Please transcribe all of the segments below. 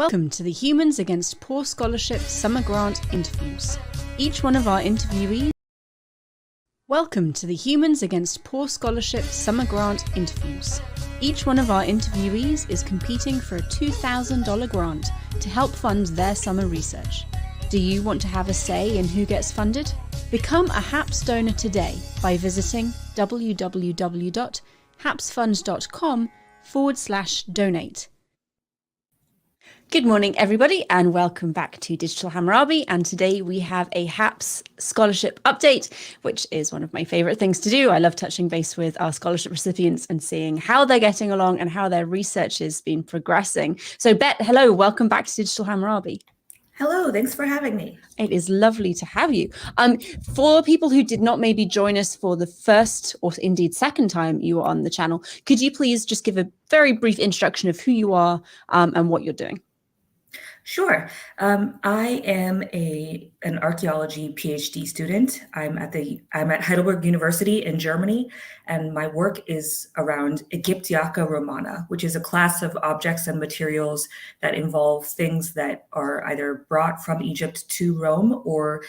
Welcome to the Humans Against Poor Scholarship Summer Grant Interviews. Each one of our interviewees Welcome to the Humans Against Poor Scholarship Summer Grant Interviews. Each one of our interviewees is competing for a $2,000 grant to help fund their summer research. Do you want to have a say in who gets funded? Become a HAPS donor today by visiting www.hapsfund.com/donate. Good morning, everybody, and welcome back to Digital Hammurabi. And today we have a HAPS scholarship update, which is one of my favorite things to do. I love touching base with our scholarship recipients and seeing how they're getting along and how their research has been progressing. So Bet, hello, welcome back to Digital Hammurabi. Hello, thanks for having me. It is lovely to have you. For people who did not maybe join us for the first or indeed second time you were on the channel, could you please just give a very brief introduction of who you are and what you're doing? Sure. I am an archaeology PhD student. I'm at Heidelberg University in Germany, and my work is around Aegyptiaca Romana, which is a class of objects and materials that involve things that are either brought from Egypt to Rome or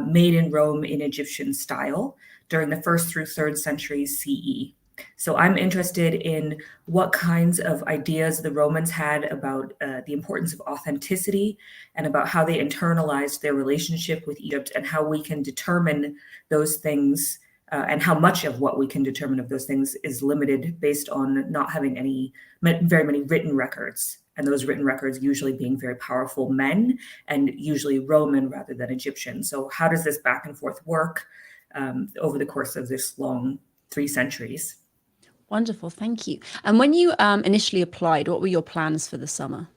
made in Rome in Egyptian style during the 1st through 3rd centuries CE. So I'm interested in what kinds of ideas the Romans had about the importance of authenticity and about how they internalized their relationship with Egypt and how we can determine those things and how much of what we can determine of those things is limited based on not having very many written records. And those written records usually being very powerful men and usually Roman rather than Egyptian. So how does this back and forth work over the course of this long 3 centuries? Wonderful, thank you. And when you initially applied, what were your plans for the summer?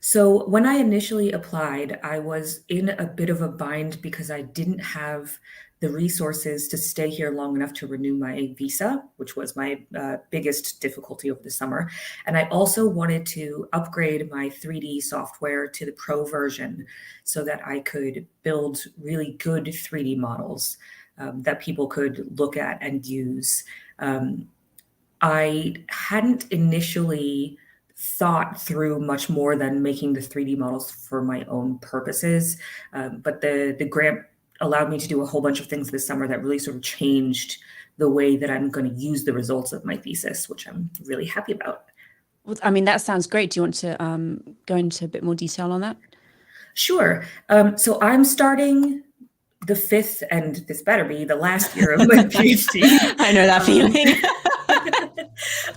So when I initially applied, I was in a bit of a bind because I didn't have the resources to stay here long enough to renew my visa, which was my biggest difficulty over the summer. And I also wanted to upgrade my 3D software to the Pro version so that I could build really good 3D models that people could look at and use. I hadn't initially thought through much more than making the 3D models for my own purposes, but the grant allowed me to do a whole bunch of things this summer that really sort of changed the way that I'm going to use the results of my thesis, which I'm really happy about. Well, I mean, that sounds great. Do you want to go into a bit more detail on that? Sure. So I'm starting the 5th, and this better be the last year of my PhD. I know that feeling.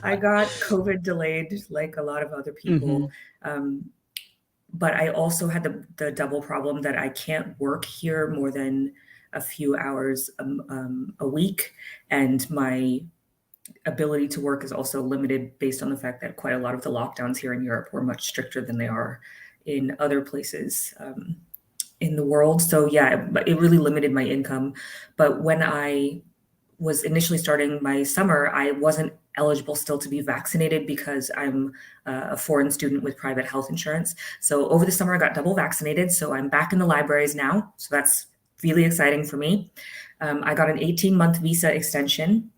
I got COVID delayed like a lot of other people. But I also had the double problem that I can't work here more than a few hours a week. And my ability to work is also limited based on the fact that quite a lot of the lockdowns here in Europe were much stricter than they are in other places in the world. So yeah, it really limited my income. But when I was initially starting my summer, I wasn't eligible still to be vaccinated because I'm a foreign student with private health insurance. So over the summer, I got double vaccinated. So I'm back in the libraries now. So that's really exciting for me. I got an 18-month visa extension,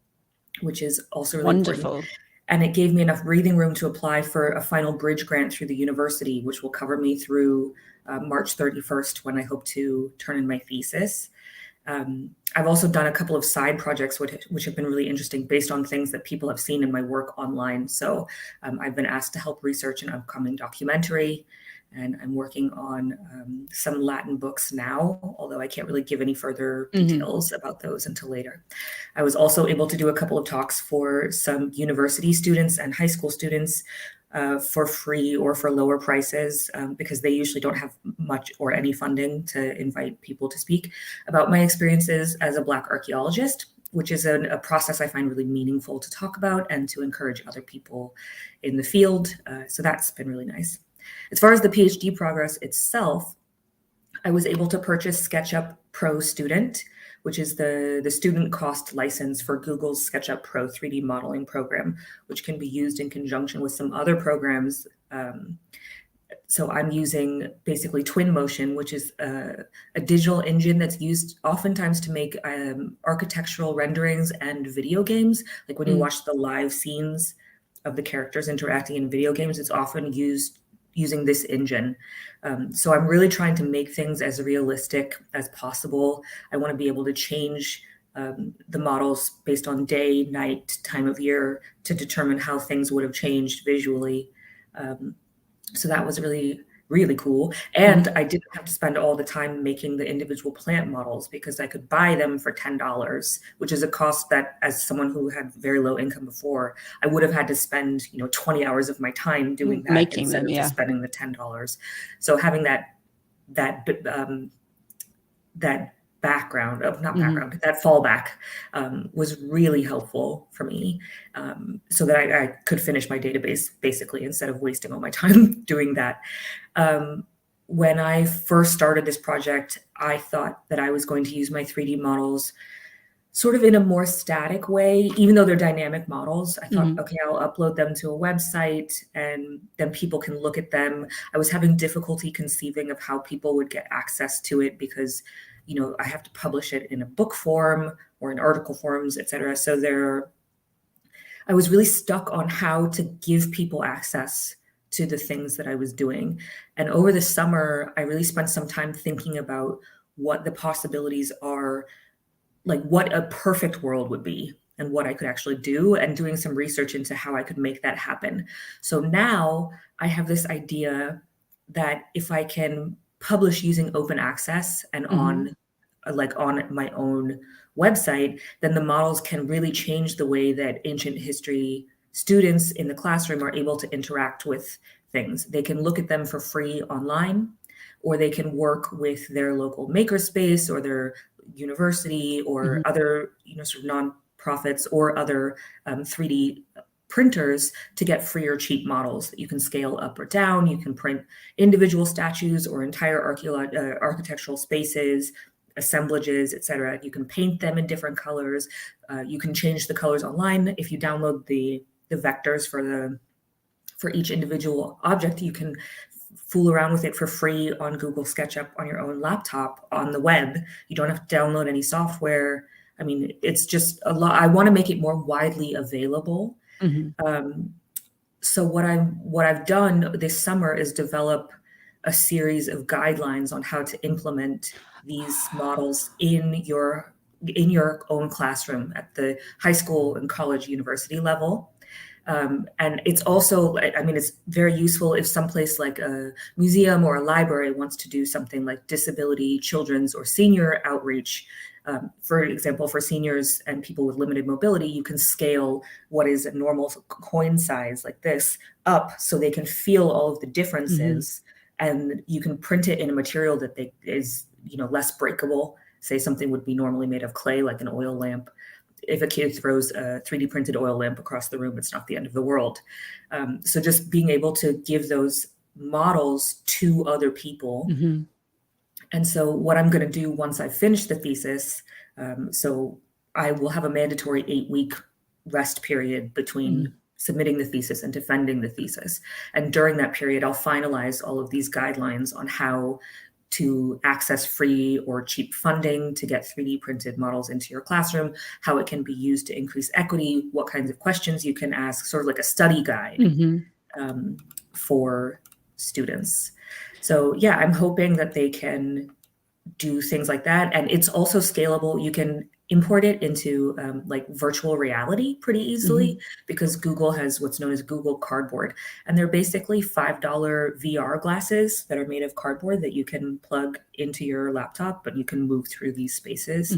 which is also really wonderful. Important. And it gave me enough breathing room to apply for a final bridge grant through the university, which will cover me through March 31st when I hope to turn in my thesis. I've also done a couple of side projects which have been really interesting based on things that people have seen in my work online. So I've been asked to help research an upcoming documentary, and I'm working on some Latin books now, although I can't really give any further details about those until later. I was also able to do a couple of talks for some university students and high school students for free or for lower prices because they usually don't have much or any funding to invite people to speak about my experiences as a Black archaeologist, which is a process I find really meaningful to talk about and to encourage other people in the field. So that's been really nice. As far as the PhD progress itself, I was able to purchase SketchUp Pro Student, which is the student cost license for Google's SketchUp Pro 3D modeling program, which can be used in conjunction with some other programs. So I'm using basically Twinmotion, which is a digital engine that's used oftentimes to make architectural renderings and video games. Like when you watch the live scenes of the characters interacting in video games, it's often used using this engine. So I'm really trying to make things as realistic as possible. I want to be able to change the models based on day, night, time of year to determine how things would have changed visually. So that was really, really cool. And I didn't have to spend all the time making the individual plant models because I could buy them for $10, which is a cost that, as someone who had very low income before, I would have had to spend, 20 hours of my time doing that Making instead them, of just spending the $10. So having that background of not background, that fallback was really helpful for me, so that I could finish my database basically instead of wasting all my time doing that. When I first started this project, I thought that I was going to use my 3D models sort of in a more static way, even though they're dynamic models. I thought, okay, I'll upload them to a website and then people can look at them. I was having difficulty conceiving of how people would get access to it because, I have to publish it in a book form or in article forms, et cetera. So I was really stuck on how to give people access to the things that I was doing. And over the summer, I really spent some time thinking about what the possibilities are, like what a perfect world would be and what I could actually do, and doing some research into how I could make that happen. So now I have this idea that if I can publish using open access and on my own website, then the models can really change the way that ancient history students in the classroom are able to interact with things. They can look at them for free online, or they can work with their local makerspace or their university or other, sort of nonprofits or other 3D printers to get free or cheap models that you can scale up or down. You can print individual statues or entire architectural spaces, assemblages, etc. You can paint them in different colors. You can change the colors online. If you download the vectors for each individual object, you can fool around with it for free on Google SketchUp on your own laptop on the web. You don't have to download any software. I mean, it's just a lot. I want to make it more widely available. So what I've done this summer is develop a series of guidelines on how to implement these models in your own classroom at the high school and college, university level. And it's also, it's very useful if someplace like a museum or a library wants to do something like disability, children's, or senior outreach. For example, for seniors and people with limited mobility, you can scale what is a normal coin size like this up so they can feel all of the differences, and you can print it in a material that is less breakable. Say something would be normally made of clay, like an oil lamp. If a kid throws a 3D printed oil lamp across the room, it's not the end of the world. So just being able to give those models to other people. And so what I'm going to do once I finish the thesis, so I will have a mandatory 8-week rest period between submitting the thesis and defending the thesis. And during that period, I'll finalize all of these guidelines on how to access free or cheap funding to get 3D printed models into your classroom, how it can be used to increase equity, what kinds of questions you can ask, sort of like a study guide for students. So yeah, I'm hoping that they can do things like that. And it's also scalable. You can import it into like virtual reality pretty easily because Google has what's known as Google Cardboard. And they're basically $5 VR glasses that are made of cardboard that you can plug into your laptop, but you can move through these spaces.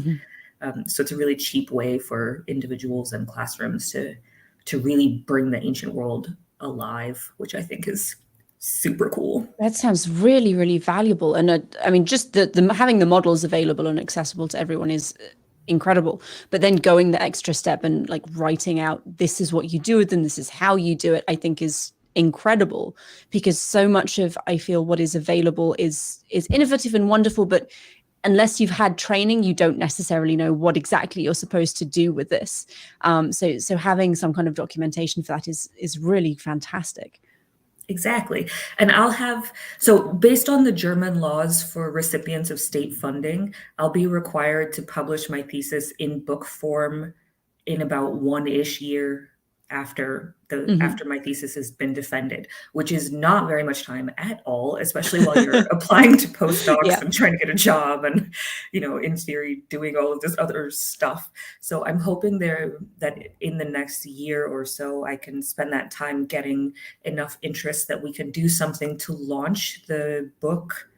So it's a really cheap way for individuals and classrooms to really bring the ancient world alive, which I think is super cool. That sounds really, really valuable. And just the having the models available and accessible to everyone is incredible. But then going the extra step and like writing out, this is what you do with them, this is how you do it, I think is incredible, because so much of, I feel, what is available is innovative and wonderful, but unless you've had training, you don't necessarily know what exactly you're supposed to do with this. So having some kind of documentation for that is really fantastic. Exactly. And so based on the German laws for recipients of state funding, I'll be required to publish my thesis in book form in about 1-ish year. after my thesis has been defended, which is not very much time at all, especially while you're applying to postdocs and trying to get a job and, in theory, doing all of this other stuff. So I'm hoping that in the next year or so, I can spend that time getting enough interest that we can do something to launch the book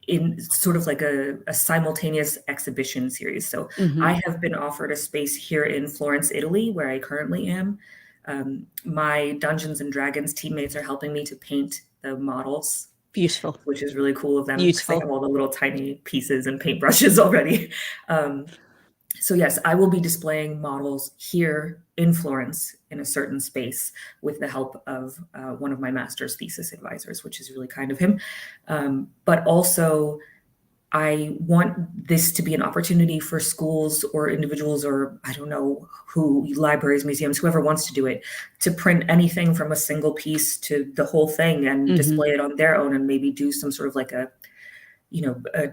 in sort of like a simultaneous exhibition series. So I have been offered a space here in Florence, Italy, where I currently am. My Dungeons and Dragons teammates are helping me to paint the models. Beautiful. Which is really cool of them. Beautiful. Because they have all the little tiny pieces and paintbrushes already. So yes, I will be displaying models here in Florence in a certain space with the help of one of my master's thesis advisors, which is really kind of him. But also, I want this to be an opportunity for schools or individuals or I don't know who, libraries, museums, whoever wants to do it, to print anything from a single piece to the whole thing and display it on their own and maybe do some sort of like a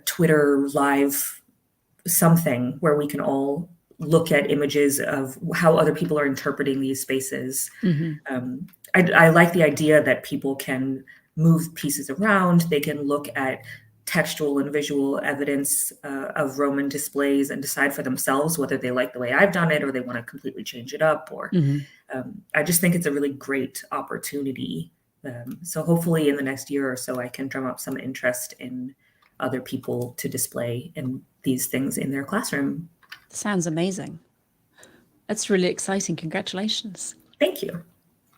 Twitter live something where we can all look at images of how other people are interpreting these spaces. I like the idea that people can move pieces around. They can look at textual and visual evidence of Roman displays and decide for themselves whether they like the way I've done it or they want to completely change it up. Or I just think it's a really great opportunity. So hopefully in the next year or so, I can drum up some interest in other people to display in these things in their classroom. Sounds amazing. That's really exciting. Congratulations. Thank you.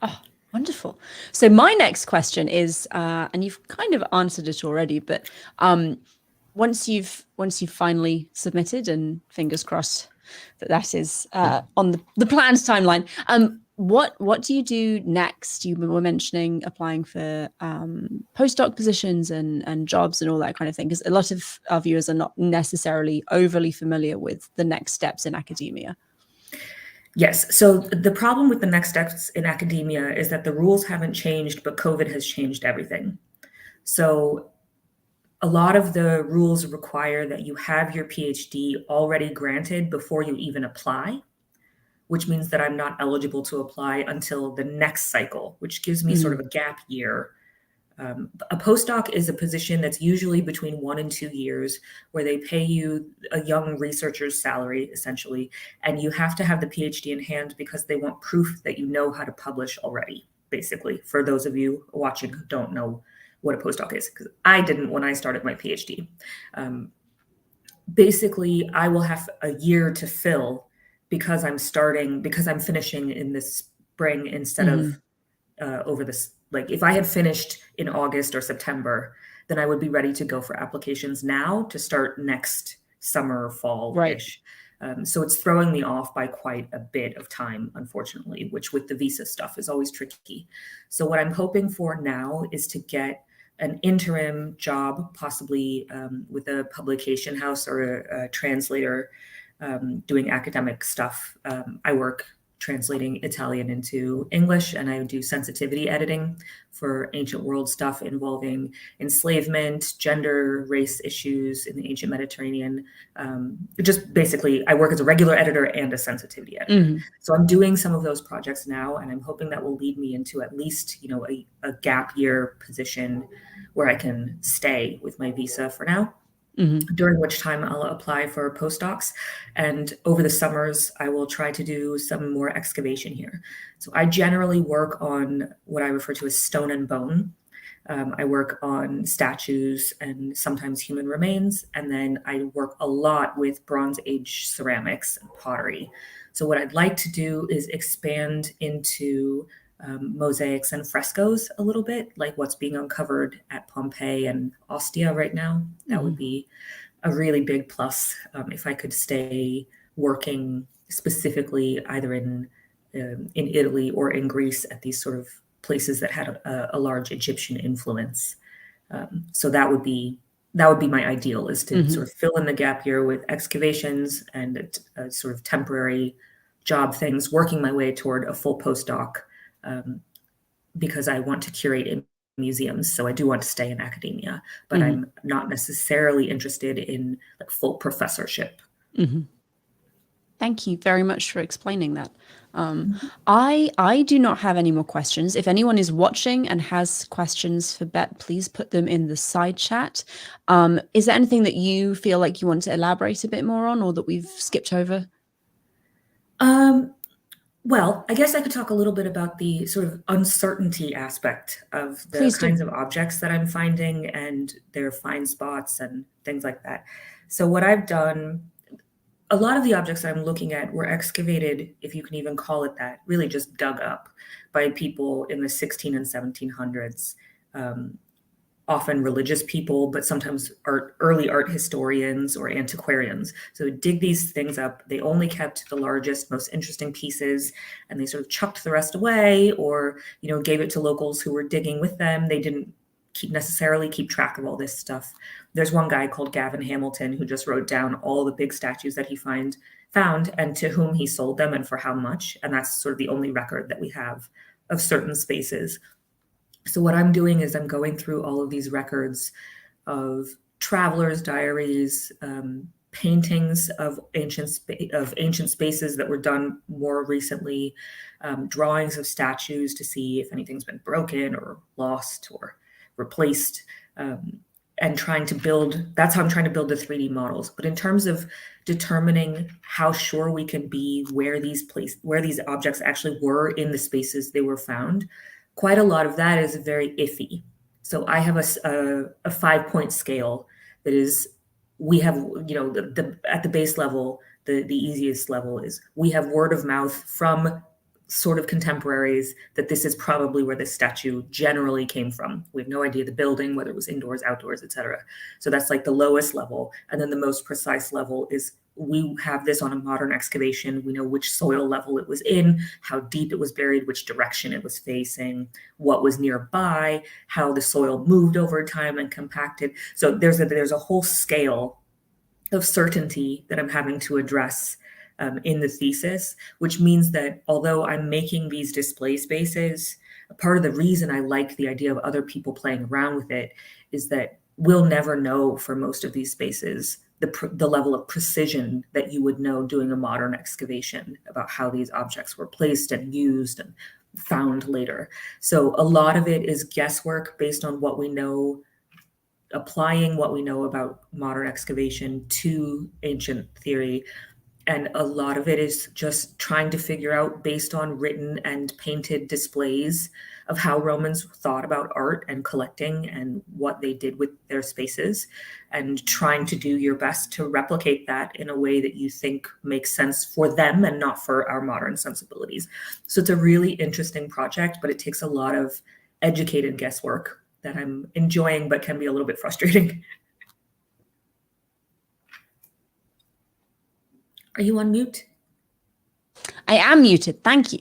Oh, wonderful. So my next question is, and you've kind of answered it already, but once you've finally submitted, and fingers crossed that is on the planned timeline, what do you do next? You were mentioning applying for postdoc positions and jobs and all that kind of thing, because a lot of our viewers are not necessarily overly familiar with the next steps in academia. Yes. So the problem with the next steps in academia is that the rules haven't changed, but COVID has changed everything. So a lot of the rules require that you have your PhD already granted before you even apply, which means that I'm not eligible to apply until the next cycle, which gives me sort of a gap year. A postdoc is a position that's usually between 1 and 2 years, where they pay you a young researcher's salary, essentially, and you have to have the PhD in hand because they want proof that you know how to publish already, basically, for those of you watching who don't know what a postdoc is, because I didn't when I started my PhD. Basically, I will have a year to fill because I'm finishing in the spring instead of over this. Like if I had finished in August or September, then I would be ready to go for applications now to start next summer or fall-ish. Right. So it's throwing me off by quite a bit of time, unfortunately, which with the visa stuff is always tricky. So what I'm hoping for now is to get an interim job, possibly with a publication house or a translator doing academic stuff. I work translating Italian into English, and I do sensitivity editing for ancient world stuff involving enslavement, gender, race issues in the ancient Mediterranean. Just basically, I work as a regular editor and a sensitivity editor. So I'm doing some of those projects now, and I'm hoping that will lead me into at least, a gap year position where I can stay with my visa for now. During which time I'll apply for postdocs. And over the summers, I will try to do some more excavation here. So I generally work on what I refer to as stone and bone. I work on statues and sometimes human remains. And then I work a lot with Bronze Age ceramics and pottery. So what I'd like to do is expand into mosaics and frescoes a little bit, like what's being uncovered at Pompeii and Ostia right now. That would be a really big plus if I could stay working specifically either in Italy or in Greece at these sort of places that had a large Egyptian influence. So that would be my ideal, is to sort of fill in the gap year with excavations and sort of temporary job things, working my way toward a full postdoc. Because I want to curate in museums. So I do want to stay in academia, but I'm not necessarily interested in like full professorship. Thank you very much for explaining that. I do not have any more questions. If anyone is watching and has questions for Bet, please put them in the side chat. Is there anything that you feel like you want to elaborate a bit more on, or that we've skipped over? Well, I guess I could talk a little bit about the sort of uncertainty aspect of the Please do. kinds of objects that I'm finding and their find spots and things like that. So, what I've done, a lot of the objects that I'm looking at were excavated, if you can even call it that, really just dug up by people in the 16 and 1700s. Often religious people, but sometimes early art historians or antiquarians. So dig these things up. They only kept the largest, most interesting pieces, and they sort of chucked the rest away, or gave it to locals who were digging with them. They didn't necessarily keep track of all this stuff. There's one guy called Gavin Hamilton who just wrote down all the big statues that he found and to whom he sold them and for how much. And that's sort of the only record that we have of certain spaces. So what I'm doing is I'm going through all of these records of travelers' diaries, paintings of ancient spaces that were done more recently, drawings of statues to see if anything's been broken or lost or replaced, and trying to build. That's how I'm trying to build the 3D models. But in terms of determining how sure we can be where these objects actually were in the spaces they were found, quite a lot of that is very iffy. So I have a 5-point scale that is, we have, at the base level, the easiest level is we have word of mouth from sort of contemporaries that this is probably where this statue generally came from. We have no idea the building, whether it was indoors, outdoors, etc. So that's like the lowest level. And then the most precise level is we have this on a modern excavation. We know which soil level it was in, how deep it was buried, which direction it was facing, what was nearby, how the soil moved over time and compacted. So there's a whole scale of certainty that I'm having to address in the thesis, which means that although I'm making these display spaces, part of the reason I like the idea of other people playing around with it is that we'll never know for most of these spaces the level of precision that you would know doing a modern excavation about how these objects were placed and used and found later. So a lot of it is guesswork based on what we know, applying what we know about modern excavation to ancient theory. And a lot of it is just trying to figure out, based on written and painted displays, of how Romans thought about art and collecting and what they did with their spaces, and trying to do your best to replicate that in a way that you think makes sense for them and not for our modern sensibilities. So it's a really interesting project, but it takes a lot of educated guesswork that I'm enjoying, but can be a little bit frustrating. Are you on mute? I am muted. Thank you.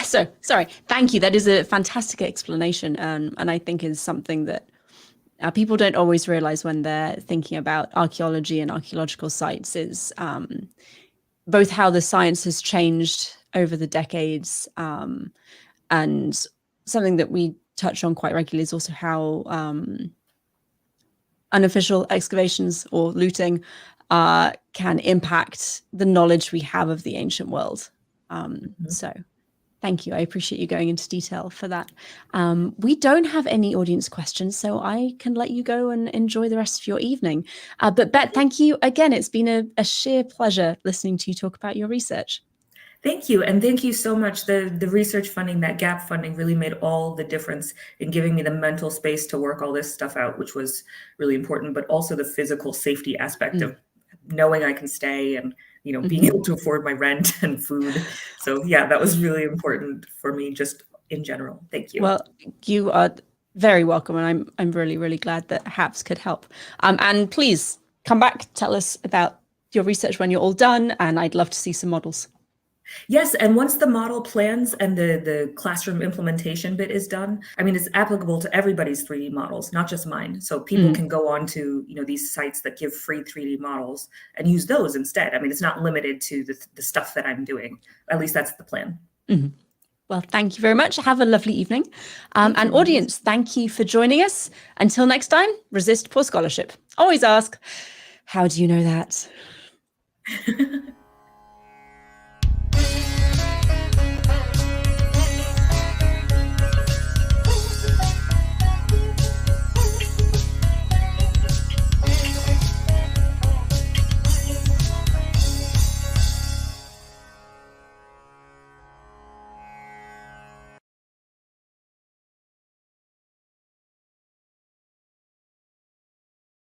So sorry. Thank you. That is a fantastic explanation, and I think is something that people don't always realize when they're thinking about archaeology and archaeological sites, is both how the science has changed over the decades, and something that we touch on quite regularly is also how unofficial excavations or looting can impact the knowledge we have of the ancient world. So thank you. I appreciate you going into detail for that. We don't have any audience questions, so I can let you go and enjoy the rest of your evening. But Bet, thank you again. It's been a sheer pleasure listening to you talk about your research. Thank you. And thank you so much. The research funding, that gap funding, really made all the difference in giving me the mental space to work all this stuff out, which was really important, but also the physical safety aspect of knowing I can stay and being able to afford my rent and food. So yeah, that was really important for me just in general. Thank you. Well, you are very welcome, and I'm really, really glad that HAPS could help. And please come back, tell us about your research when you're all done, and I'd love to see some models. Yes, and once the model plans and the classroom implementation bit is done, I mean, it's applicable to everybody's 3D models, not just mine. So people can go on to these sites that give free 3D models and use those instead. I mean, it's not limited to the stuff that I'm doing. At least that's the plan. Well, thank you very much. Have a lovely evening. And audience, thank you for joining us. Until next time, resist poor scholarship. Always ask, how do you know that?